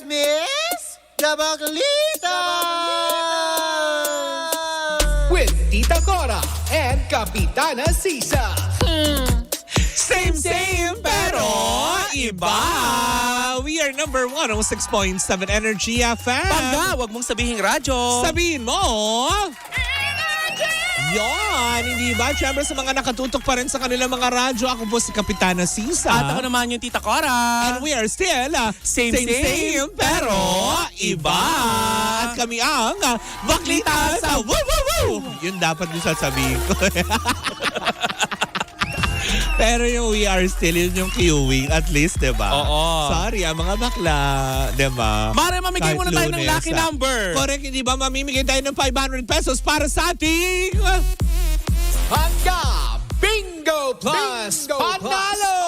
Miss the With Tita Cora and Kapitana Sisa. Same, pero iba. We are number 106.7 Energy FM. Pagka, wag mong sabihin radyo. Sabihin mo, yon, hindi ba? Siyempre sa mga nakatutok pa rin sa kanilang mga radyo, ako po si Kapitana Sisa. At ako naman yung Tita Cora. And we are still Same, pero iba. At kami ang Baklita sa Woo Woo Woo. Yun dapat yung sasabihin ko. Pero yung we are still, yun yung queuing at least, diba? Oo. Sorry, mga bakla, diba? Mare, mamigay Kahit muna tayo ng Lunes, lucky number. Correct, hindi ba? Mamimigay tayo ng 500 pesos para sa ating... Hangga Bingo Plus Panalo!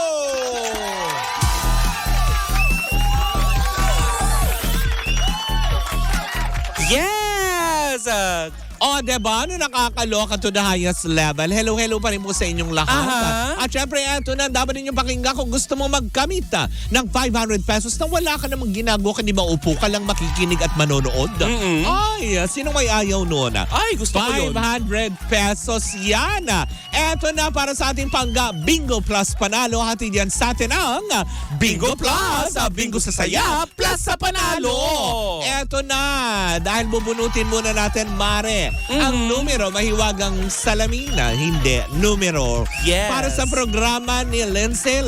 Yes! O, diba? Ano nakakaloka to the highest level? Hello pa rin po sa inyong lahat. Aha. At syempre, eto na, dapat ninyong pakinggan kung gusto mo magkamit ng 500 pesos na wala ka namang ginagawa, kundi maupo ka lang makikinig at manonood. Ay, sino may ayaw noon? Ay, gusto ko yun. 500 pesos yan. Eto na para sa ating pangga Bingo Plus Panalo. Hatid yan sa atin ang Bingo Plus. Bingo sa saya, plus sa panalo. Eto na, dahil bubunutin muna natin, Mare, ang numero, mahiwagang salamina, hindi, numero. Yes. Para sa programa ni Lindsay.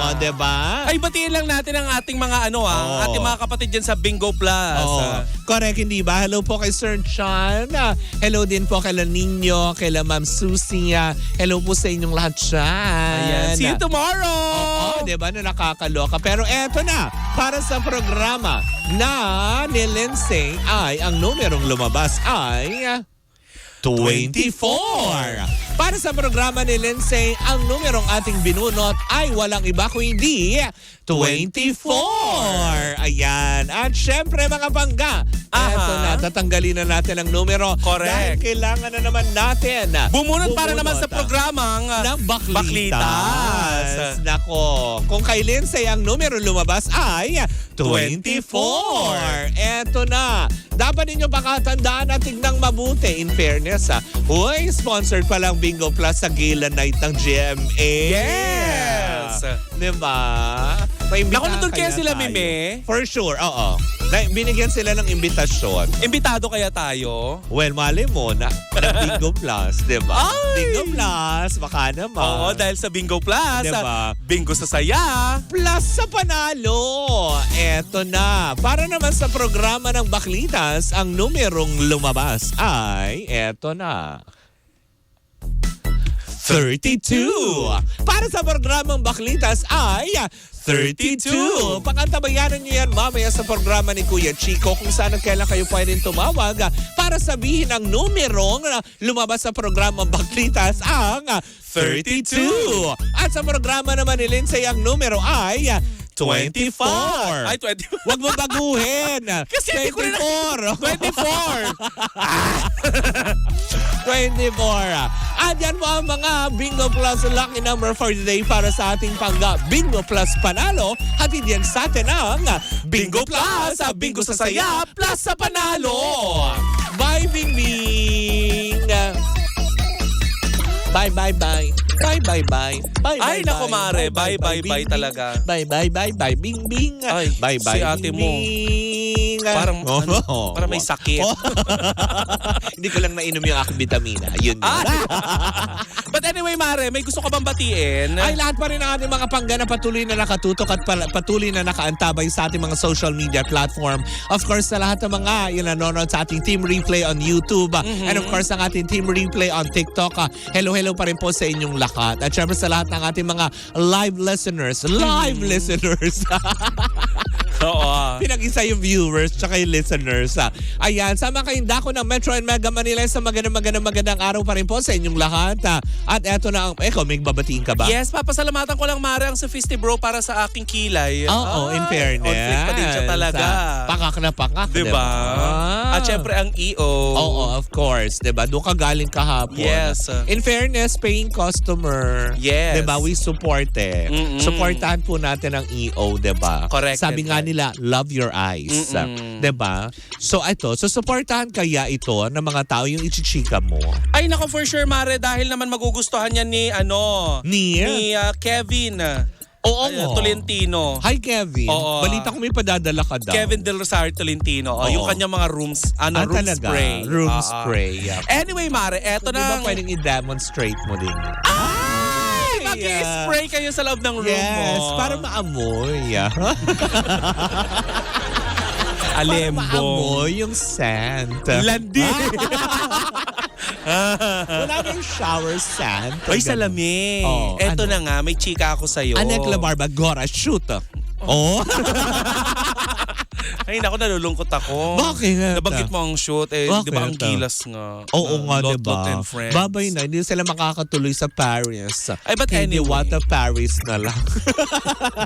O, diba? Ay, batiin lang natin ang ating mga ating mga kapatid dyan sa Bingo Plus. Correct, hindi ba? Hello po kay Sir Chan. Hello din po kay La Nino, kay La Ma'am Susie. Hello po sa inyong lahat dyan. Ayan. See you tomorrow! Oo, diba? Na nakakaloka. Pero eto na, para sa programa na ni Lindsay ay ang numerong lumabas ay 24. Para sa programa ni Lindsay, ang numerong ating binunot ay walang iba kundi 24. Ayan. At syempre mga pangga, eto na, tatanggalin na natin ang numero. Correct. Dahil kailangan na naman natin Bumunot para naman sa programang ng Baklitas. Baklitas. Nako, kung kay Lindsay ang numero lumabas ay 24. Eto na. Dapat ninyo pakatandaan at tignang mabuti. In fairness, Uy, sponsored pa lang Bingo Plus sa Gala Night ng GMA. Yes! Diba? Naku, nandun kaya sila, Mime? For sure, oo. Binigyan sila ng imbitasyon. Imbitado kaya tayo? Well, mali mo na Bingo Plus, diba? Ay! Bingo Plus, baka naman. Oo, dahil sa Bingo Plus, Diba? Bingo sa saya. Plus sa panalo. Eto na. Para naman sa programa ng Baklitas, ang numerong lumabas ay eto na. 32. Para sa programang Baklitas ay 32. Pakantabayanan niyo yan mamaya sa programa ni Kuya Chico kung saan at kailan kayo pwedeng tumawag para sabihin ang numerong lumabas sa programang Baklitas ang 32. At sa programa naman ni Lindsay, ang numero ay 24. Ay, 24. Huwag mo baguhin. Kasi hindi ko na... 24. At yan po ang mga Bingo Plus lucky number for today para sa ating pangga Bingo Plus Panalo. Hatid yan sa atin ang Bingo Plus, Bingo sa saya, plus sa panalo. Bye, Bing Bing. Bye. Ay, naku, Mare. Bye talaga. Bye, Bing Bing. Ay, Bye, si ate mo. Bing. Parang, parang may sakit. Hindi ko lang nainom yung aking vitamina. Yun. But anyway, Mare, may gusto ka bang batiin? Ay, lahat pa rin ng ating mga pangga na patuloy na nakatutok at patuloy na nakaantabay sa ating mga social media platform. Of course, sa lahat ng mga nanonood sa ating Team Replay on YouTube. And of course, ang ating Team Replay on TikTok. Hello pa rin po sa inyong lahat. At syempre sa lahat ng ating mga live listeners. Oo. Pinag-isa yung viewers tsaka yung listeners. Ayan, sama kayong dako ng Metro and Mega Manila sa magandang araw pa rin po sa inyong lahat. At eto na ang... may babatiin ka ba? Yes, papasalamatan ko lang, Mare, ang Sophisti Bro para sa aking kilay. Oo, in fairness. On fleek pa din siya talaga. Pakak na pakak, Diba? At syempre ang EO. Oo, of course. Diba? Doon ka galing kahapon. Yes. In fairness, paying customer. Yes. Diba? We support eh. Mm-mm. Supportahan po natin ang EO, diba? Correct. Sabi nga nila, love your eyes. Mm-mm. Diba? So ito, so supportahan kaya ito ng mga tao yung ichichika mo. Ay nako, for sure Mare, dahil naman magugustuhan yan ni Kevin. Oo nga. Tolentino. Hi Kevin. Oo. Balita ko may padadala ka daw. Kevin Del Rosario Tolentino. Oo. Yung kanyang mga room talaga? spray. Room Oo. spray. Yeah. Anyway Mare, eto Di ba na. pwedeng i-demonstrate mo din? Ay! Mag-spray kayo sa loob ng room Yes, mo. para maamoy. Para Alembo. maamoy yung scent. Landi. Wala na yung shower scent. Ay, salami. Oh, Eto ano? na nga, may chika ako sa'yo. Anek Labarba, Gora, shoot. Oh. Ay, naku, nalulungkot ako. Bakit? Nabanggit mo ang shoot. Eh, Bakit? di ba ang gilas nga? Oo nga, Lot, diba? Lot and Friends. Babay na, hindi sila makakatuloy sa Paris. Ay, but Hindi anyway. Wata Paris na lang.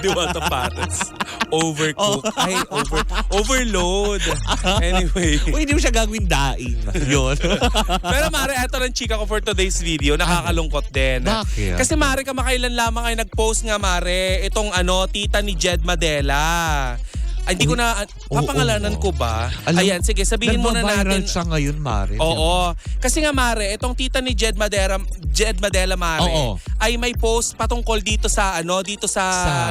Di ba ito patas? Overcook. Ay, overload. Anyway. Uy, hindi mo siya gagawin daing. Yun. Pero Mare, eto ng chika ko for today's video. Nakakalungkot din. Bakit? Kasi Mare, kamakailan lamang ay nag-post nga Mare, itong tita ni Jed Madela. Ay, hindi ko na, papangalanan ko ba? Ayan, sige, sabihin muna nagbabiral natin. siya ngayon, Mare. Oo. Kasi nga Mare, itong tita ni Jed Madela Mare, Oo. ay may post patungkol dito sa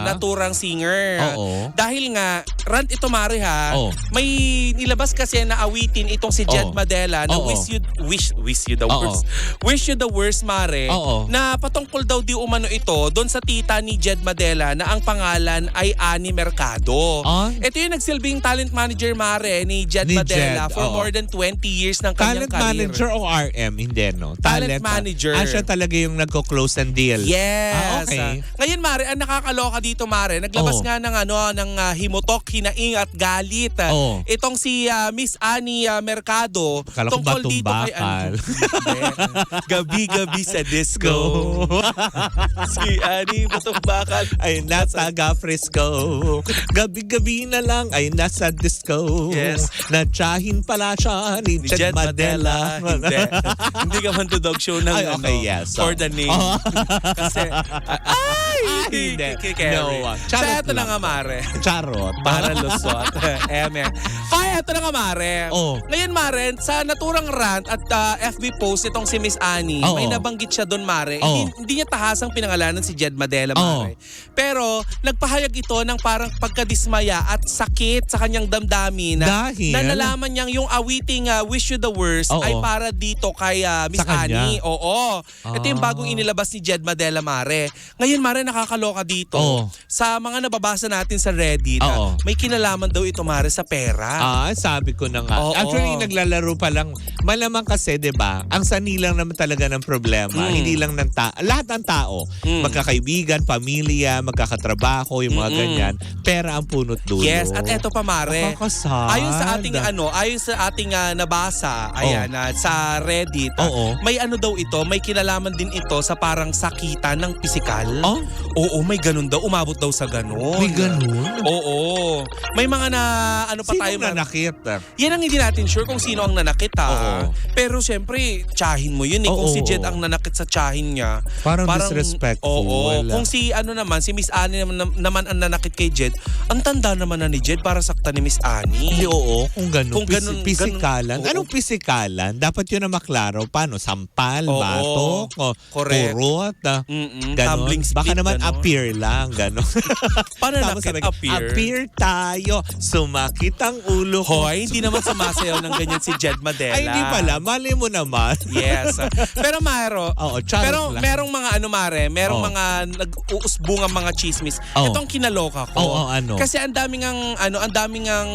naturang singer. Oo. Dahil nga, rant ito Mare ha, Oo. may nilabas kasi na awitin itong si Jed Oo. Madela na Oo. wish you the Oo. worst. Wish you the worst Mare. Oo. Na patungkol daw di umano ito doon sa tita ni Jed Madela na ang pangalan ay Ani Mercado. Ah? Ito yung nagsilbing talent manager Mare ni Jed Ni Madela Jed, for oo. more than 20 years ng kanyang Talent career. manager o RM? Hindi, no? Talent manager. Siya talaga yung nagko-close and deal. Yes. Okay. Ngayon Mare, ang nakakaloka dito Mare, naglabas Oh. nga ng himutok, hinaing at galit. Oh. Itong si Miss Ani Mercado Akala ko tungkol dito kay batumbakal. Gabi-gabi sa disco. Si Ani Batumbakal Ay, nasa Frisco. Gabi-gabi na lang ay nasa disco. Yes. Natsahin pala siya ni Jed Madela. Hindi. Hindi ka man to dog show ng Ay, okay, yes. for the name. Oh. Kasi, Hindi. Carry. No, So, charot eto na lang. nga, Mare. Charot. Para lusot. Eme. Ay, eto na nga, Mare. Oh. Ngayon, Mare, sa naturang rant at FB post itong si Miss Annie, Oo. may nabanggit siya doon, Mare. Oo. Hindi niya tahasang pinangalanan si Jed Madela, Oo. Mare. Pero, nagpahayag ito ng parang pagkadismaya at sakit sa kanyang damdamin Dahil? na nalaman niyang yung awiting Wish You the Worst Oo. ay para dito kay Miss Sa kanya? Annie. Oo. Ito yung bagong inilabas ni Jed Madela, Mare. Ngayon, Mare, nakakaloka dito. Oo. Sa mga nababasa natin sa Reddit, Oo. may kinalaman daw ito, Mare, sa pera. Sabi ko na nga. Oo. Actually, naglalaro pa lang. Malamang kasi, di ba, ang sanilang naman talaga ng problema. Hindi lang ng lahat ng tao. Magkakaibigan, pamilya, magkakatrabaho, yung mga ganyan. Pera ang punot dulo. Yes, at eto pa, Mare. Nakakasad. Ayon sa ating nabasa, ayan, sa Reddit, Oo. may daw ito, may kinalaman din ito sa parang sakitan ng pisikal. Oh? Oo, may ganun daw. Umabot daw sa ganun. May ganun? Oo. May mga pa Sino tayo. nanakit? Yan ang hindi natin sure kung sino ang nanakit ha. Oo. Pero syempre, tsahin mo yun eh. Kung Oo. si Jed ang nanakit sa tsahin niya. Parang disrespectful. Oo. Wala. Kung si si Miss Annie naman ang nanakit kay Jed, ang tanda naman na ni Jed para sakta ni Miss Annie. Hindi, oo. Kung ganun. Kung ganun- Pisikalan. ganun- Anong pisikalan? Dapat yun na maklaro. Paano? Sampal, Oo. batok, Correct. kurot, ganon. Tumbling speed, Baka naman ganon. appear lang, ganon. Paano Tapos nakit sabi ko, appear? appear tayo. Sumakit ang ulo ko. Hoy, hindi naman sumasayaw ng ganyan si Jed Madela. Ay, hindi pala. Mali mo naman. Yes. Pero Maro, Oo, charot pero lang. merong mga Mare, merong Oo. mga nag-uusbungang mga chismis. Oo. Itong kinaloka ko. Oo, ano? Kasi ang daming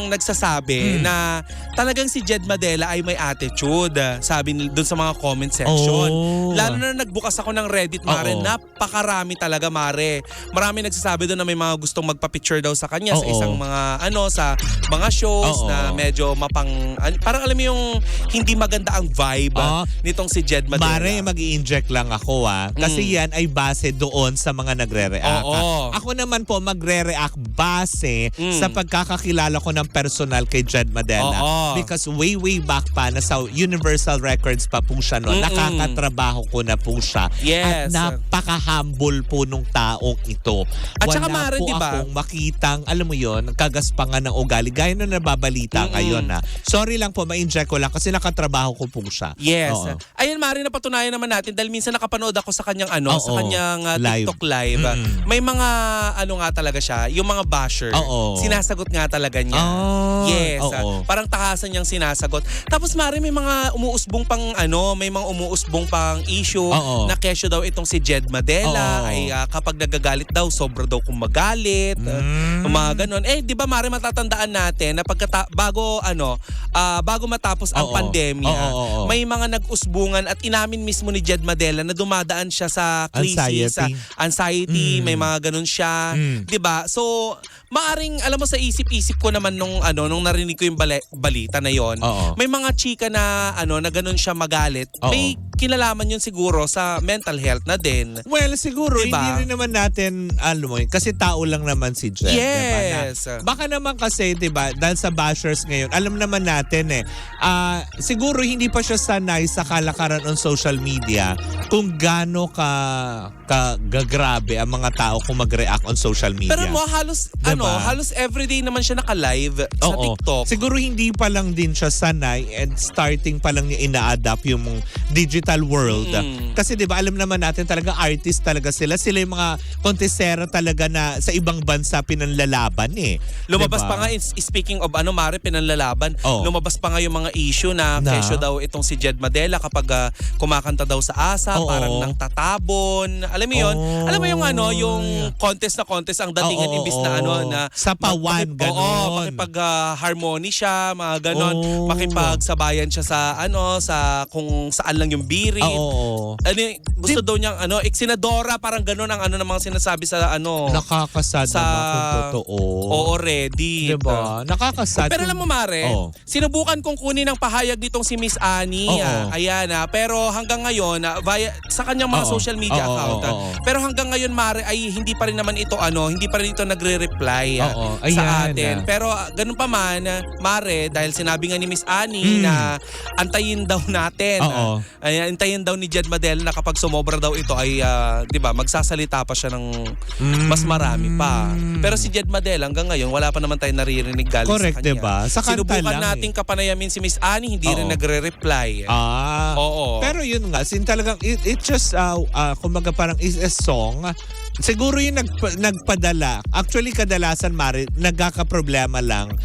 nagsasabi na talagang si Jed Madela ay may attitude. Sabi doon sa mga comment section. Oh. Lalo na nagbukas ako ng Reddit, Mare, Oo. napakarami talaga, Mare. Marami nagsasabi doon na may mga gustong magpa-picture daw sa kanya sa Oo. isang mga sa mga shows Oo. na medyo parang alam mo yung hindi maganda ang vibe nitong si Jed Madela. Mare, mag-i-inject lang ako Kasi yan ay base doon sa mga nagre-react. Oo. Ako naman po magre-react base sa sa pagkakakilala ko ng personal kay Jed Madela. Oo. Because way back pa, nasa Universal Records pa po siya noon. Nakakatrabaho ko na po siya. Yes. At napaka-humble po nung taong ito. At saka, Wala Mare, po diba? akong makitang, alam mo yon, kagaspangan ng ugali. Gaya na nababalita ngayon na. Sorry lang po, ma-inject ko lang kasi nakatrabaho ko po siya. Yes. Oo. Ayun, Mari, napatunayan naman natin dahil minsan nakapanood ako sa kanyang sa Oo. kanyang Live. TikTok live. May mga nga talaga siya, yung mga basher. Oo. Sinasagot nga talaga niya. Oh, Yes. oo. Parang takasan niyang sinasagot. Tapos, Mari, may mga umuusbong pang may mga umuusbong pang issue Oo. na kesyo daw itong si Jed Madela Oo. ay kapag nagagalit daw, sobra daw kung magalit. Mga ganun. Eh, di ba, Mari, matatandaan natin na bago matapos ang Oo. pandemya, Oo. may mga nag-usbungan at inamin mismo ni Jed Madela na dumadaan siya sa crisis, Anxiety. sa anxiety, may mga ganun siya, 'di ba? So, maaring alam mo sa isip-isip ko naman nung narinig ko yung balita na yon. Oo. May mga chika na na ganun siya magalit. Oo. May kinalaman yun siguro sa mental health na din. Well, siguro, Diba? hindi rin naman natin, alam mo yun, kasi tao lang naman si Jed. Yes. Diba? Baka naman kasi, diba, dahil sa bashers ngayon, alam naman natin siguro hindi pa siya sanay sa kalakaran on social media kung gaano gagrabe ang mga tao kung mag-react on social media. Pero halos Diba? halos everyday naman siya naka-live sa Oo. TikTok. Siguro hindi pa lang din siya sanay and starting pa lang niya ina-adapt yung digital world. Kasi 'di ba alam naman natin talaga artist talaga sila. Sila yung mga kontesera talaga na sa ibang bansa pinanlalaban eh. Lumabas Diba? pa nga, speaking of Mare, pinanlalaban, Oo. lumabas pa nga yung mga issue na kesyo daw itong si Jed Madela kapag kumakanta daw sa ASA, Oo. parang nang tatabon. Alam mo yun? Oh. Alam mo yung yung contest ang datingan Oo, imbis na oo. na Sa pawan, ganon. Oo, makipag-harmony siya, mga ganon. Oo. Makipagsabayan siya sa kung saan lang yung biri. Oo. Gusto daw niyang Iksinadora, parang ganon ang ng mga sinasabi sa Nakakasad sa naman kung totoo. Oo, ready. Diba? Nakakasad. Pero alam mo, Mare, Oo. sinubukan kong kunin ang pahayag nitong si Miss Annie. Oo. Ayan, pero hanggang ngayon, sa kanyang mga Oo. social media Oo, account. oo. Pero hanggang ngayon, Mare, ay hindi pa rin naman ito, hindi pa rin ito nagre-reply Oo. sa Ayan, atin. Pero ganun pa man, Mare, dahil sinabi nga ni Miss Annie na antayin daw natin. Oo. Antayin daw ni Jed Madela na kapag sumobra daw ito ay, di ba, magsasalita pa siya ng mas marami pa. Pero si Jed Madela hanggang ngayon, wala pa naman tayo naririnig galing Correct, sa kanya. diba? Sa kanta Sinubukan lang nating kapanayamin si Miss Annie, hindi rin Oo. nagre-reply. Oo. Pero yun nga, talagang it just kumbaga parang is a song. Siguro yung nagpadala. Actually, kadalasan, Mari, nagkakaproblema lang.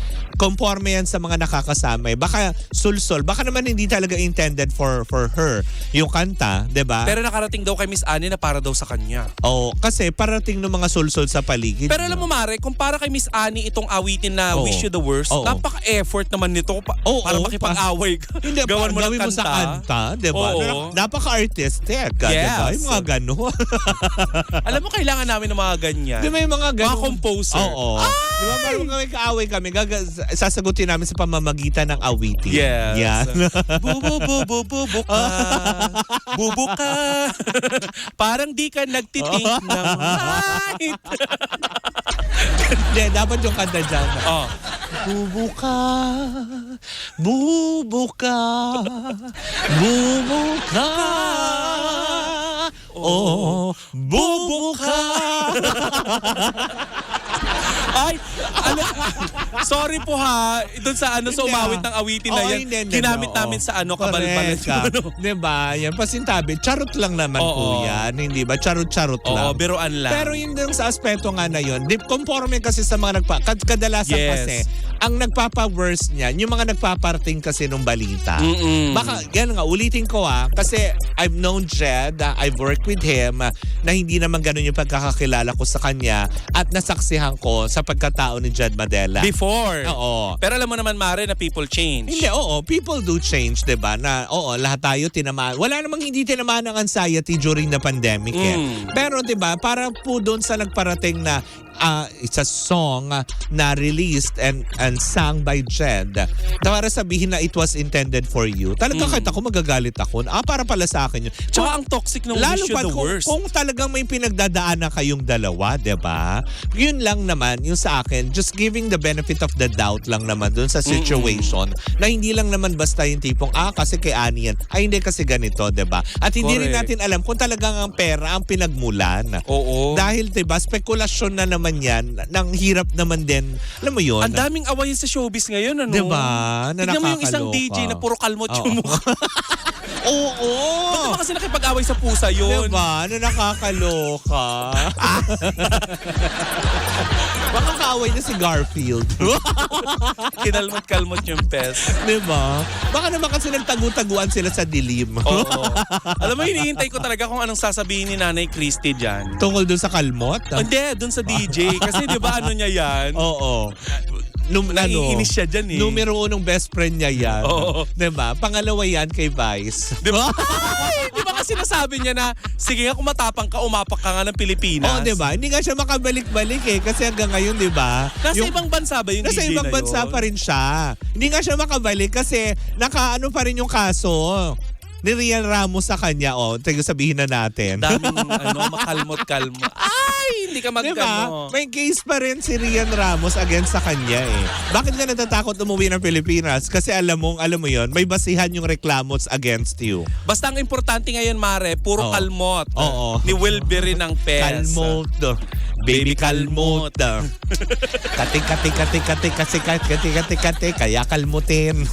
Conforme yan sa mga nakakasama. Baka sulsol. Baka naman hindi talaga intended for her yung kanta, 'di ba? Pero nakarating daw kay Miss Annie na para daw sa kanya. Oo, kasi parating ng mga sulsol sa paligid. Pero alam mo, Mare, kung para kay Miss Annie itong awitin na Oo. Wish You the Worst, Oo. napaka-effort naman nito Oo, para makipag-away ka. Hindi, Gawan mo ng gawin mo sa kanta, 'di ba? Oo. Napaka-artistic, 'di ba? Yes. Yung mga gano'n. Alam mo, kailangan namin ng mga ganyan. Di ba yung mga ganun? Mga composer. Oo. Di ba parang kami kaaway kami, sasagutin namin sa pamamagitan ng awitin. Yes. Yan. Bubu ka. Bubu ka. Parang di ka nagtitik ng light. Hindi, dapat yung kanta dyan. Oh. Bubu ka, bubu ka, bubu ka. Oh, bubu ka. Ay, sorry po ha. Doon sa sa umawit ng awitin na Oo, yan. hindi, Ginamit oo. namin sa Correct kabalbalan. ka. Diba? Yan, pasintabi. Charot lang naman Oo. po yan. Hindi ba? Charot-charot lang. Oo, biruan lang. Pero yun din sa aspeto nga na yun, conforme kasi sa mga kadalasan Yes. kasi, ang nagpapa-worse niyan, yung mga nagpaparting kasi nung balita. Baka, yan nga, ulitin ko kasi I've known Jed, I've worked with him, na hindi naman ganun yung pagkakakilala ko sa kanya at nasaksihan ko sa pagkatao ni Jed Madela. Before. Oo. Pero alam mo naman, Mare, na people change. Hindi, oo. People do change, diba? Na, oo, lahat tayo tinamaan. Wala namang hindi tinamaan ng anxiety during the pandemic eh. Pero, diba, para po doon sa nagparating na it's a song na released and sung by Jed. Para sabihin na it was intended for you. Talagang kahit ako magagalit ako. Para pala sa akin yun. Tsaka ang toxic ng Lalo wish you pa the worst. kung talagang may pinagdadaanan kayong dalawa, 'di ba? Yun lang naman yung sa akin, just giving the benefit of the doubt lang naman dun sa situation na hindi lang naman basta yung tipong kasi kay Ani yan. Ay hindi kasi ganito, 'di ba? At hindi rin Correct. natin alam kung talagang ang pera ang pinagmulan. Oo. Dahil 'di ba, spekulasyon na naman yan, nang hirap naman din. Alam mo yun? Ang daming awayin sa showbiz ngayon, ano? 'Di ba? Na Tignan mo yung isang nakakaloka. DJ na puro kalmot yung Oo. mukha. Oo. Ba't naman kasi nakipag-away sa pusa yun? Diba? Na nakakaloka. Baka kaaway na si Garfield. Kinalmot-kalmot yung pes. Diba? Baka naman kasi nagtagu-taguan sila sa dilim. Oo. Alam mo, hinihintay ko talaga kung anong sasabihin ni Nanay Christy dyan. Tungkol doon sa kalmot? Hindi, dun sa DJ. Kasi di ba ano niya yan? Oo. Naiinis siya dyan eh. Numero unong best friend niya yan. Oo. Diba? Pangalawa yan kay Vice. Di ba? Di ba kasi nasabi niya na, sige nga kung matapang ka, umapak ka nga ng Pilipinas. Oo, diba? Hindi nga siya makabalik-balik eh. Kasi hanggang ngayon, diba? Nasa ibang bansa ba yung Nasa DJ ibang na bansa yun? pa rin siya. Hindi nga siya makabalik kasi nakaano pa rin yung kaso ni Rian Ramos sa kanya. Tayo sabihin na natin. Daming makalmot-kalmot. Ay, hindi ka Diba? magkano. May case pa rin si Rian Ramos against sa kanya eh. Bakit ka natatakot umuwi ng Pilipinas? Kasi alam mo yon, may basihan yung reklamos against you. Basta ang importante ngayon, Mare, puro Oo. kalmot. Oo. Ni Wilbery ng pes. Kalmot. Baby kalmot. Kati, kaya kalmutin.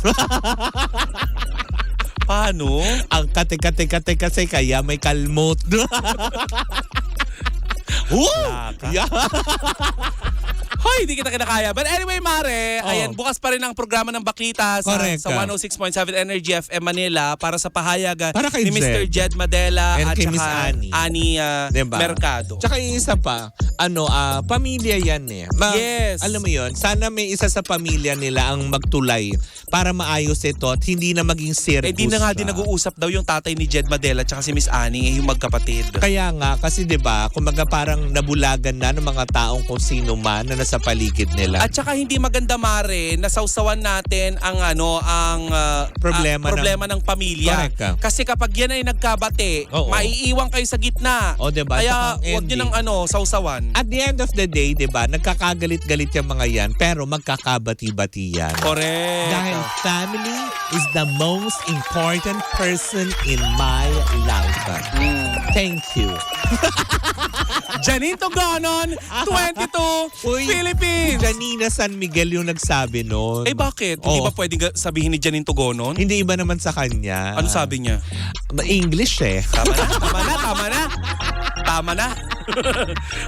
Paano? Ang kati kasi kaya may kalmot. Laka. Yeah. Hoy, hindi kita kinakaya. But anyway, Mare, ayan, bukas pa rin ang programa ng Baklita sa Correct. 106.7 Energy FM Manila para sa pahayag Para kay ni Mr. Jed Madela And at kay Miss saka Annie. Diba? Mercado. Tsaka yung isa pa, pamilya yan eh. Yes. Alam mo yon, sana may isa sa pamilya nila ang magtulay para maayos ito at hindi na maging circus. Di na nga siya. din nag-uusap daw yung tatay ni Jed Madela at si Miss Annie, yung magkapatid. Kaya nga, kasi 'di ba, kumbaga parang nabulagan na ng mga taong kung sino man na nasa paligid nila. At saka hindi maganda, Mare, na sausawan natin ang problema ng pamilya. Correct. Kasi kapag yan ay nagkabate, Oo. maiiwan kayo sa gitna. O, diba? Kaya Saka ang huwag nyo ending. ng sausawan. At the end of the day, 'di ba, nagkakagalit-galit yung mga yan, pero magkakabati-bati yan. Correct. Dahil family is the most important person in my life. Thank you. Janine Togonon, 22, Uy, Philippines. Janina San Miguel yung nagsabi nun. Eh bakit? Hindi Oo. ba pwedeng sabihin ni Janine Togonon? Hindi iba naman sa kanya. Ano sabi niya? English eh. Tama na.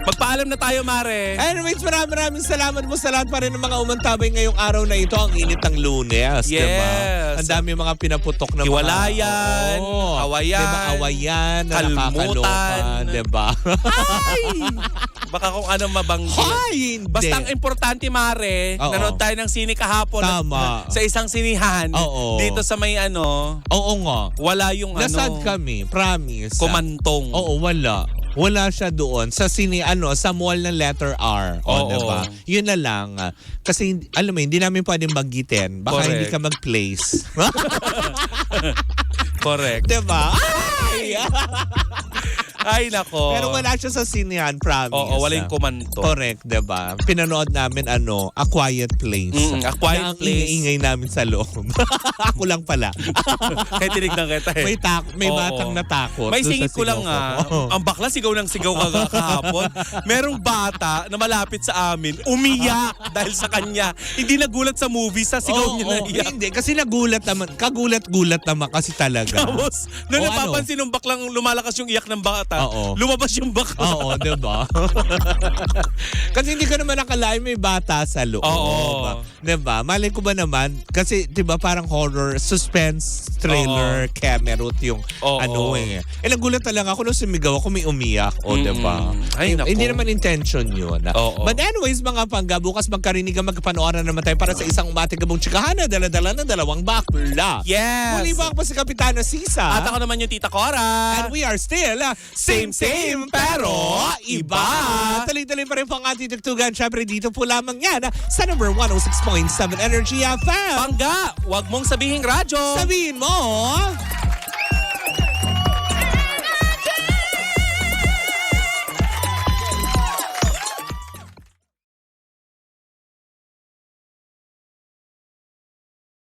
Magpaalam na tayo, Mare. Anyways, maraming salamat mo sa lahat pa rin ng mga umantabay ngayong araw na ito. Ang init ng Lunes, Yes. diba? Ang dami mga pinaputok na Hiwalayan, Oo. awayan, Diba? Awayan, na kalmutan. nakakaloka, diba? Ay! Baka kung ano mabanggit. Ay, hindi. Basta ang importante, Mare, Oo. nanood tayo ng sine kahapon Tama. sa isang sinihan. Oo. Dito sa may Oo nga. wala yung Nasad kami, promise. kumantong. Oo, wala. Wala siya doon sa sa mall ng letter R. Oo. Diba? Yun na lang. Kasi alam mo, hindi namin pwedeng banggitin. Baka Correct. hindi ka mag-place. Correct. Diba? Ay! Ay, nako. Pero wala siya sa sinehan, promise. Oo, wala yung kumanto. Correct, diba? Pinanood namin A Quiet Place. A Quiet Na ang Place. ingay namin sa loob. Ako lang pala. Kahit tinignan kita eh. May Oo. batang natakot. May doon sa singit ko lang sigaw nga. ko. Ang bakla sigaw ng sigaw kahapon. Merong bata na malapit sa amin, umiyak dahil sa kanya. Hindi nagulat sa movie, sa sigaw niya na iyak. Hindi, kasi nagulat naman. Kagulat-gulat naman kasi talaga. Tapos, nung O, napapansin ng baklang lumalakas yung iyak ng bata, Oo. lumabas yung bakla. Oo, diba? Kasi hindi ka naman nakalain may bata sa loob. Oo. Diba? Malay ko ba naman? Kasi diba parang horror, suspense, thriller, camerot yung Oo. nagulat na lang ako nung sumigaw ako may umiyak. O diba? Ay, naku. Hindi naman intention yun. Oo. But anyways, mga pangga, bukas magkarinig ka magpanooran naman tayo para sa isang umatigabong chikahan na dala-dala ng dalawang bakla. Yes! Muli ba ako si Kapitana Sisa? At ako naman yung Tita Cora. And we are still Same pero iba. Tuloy-tuloy pa rin po ang ating tugtugan. Siyempre dito po lamang yan sa number 106.7 Energy FM. Pangga, wag mong sabihing radyo. Sabihin mo,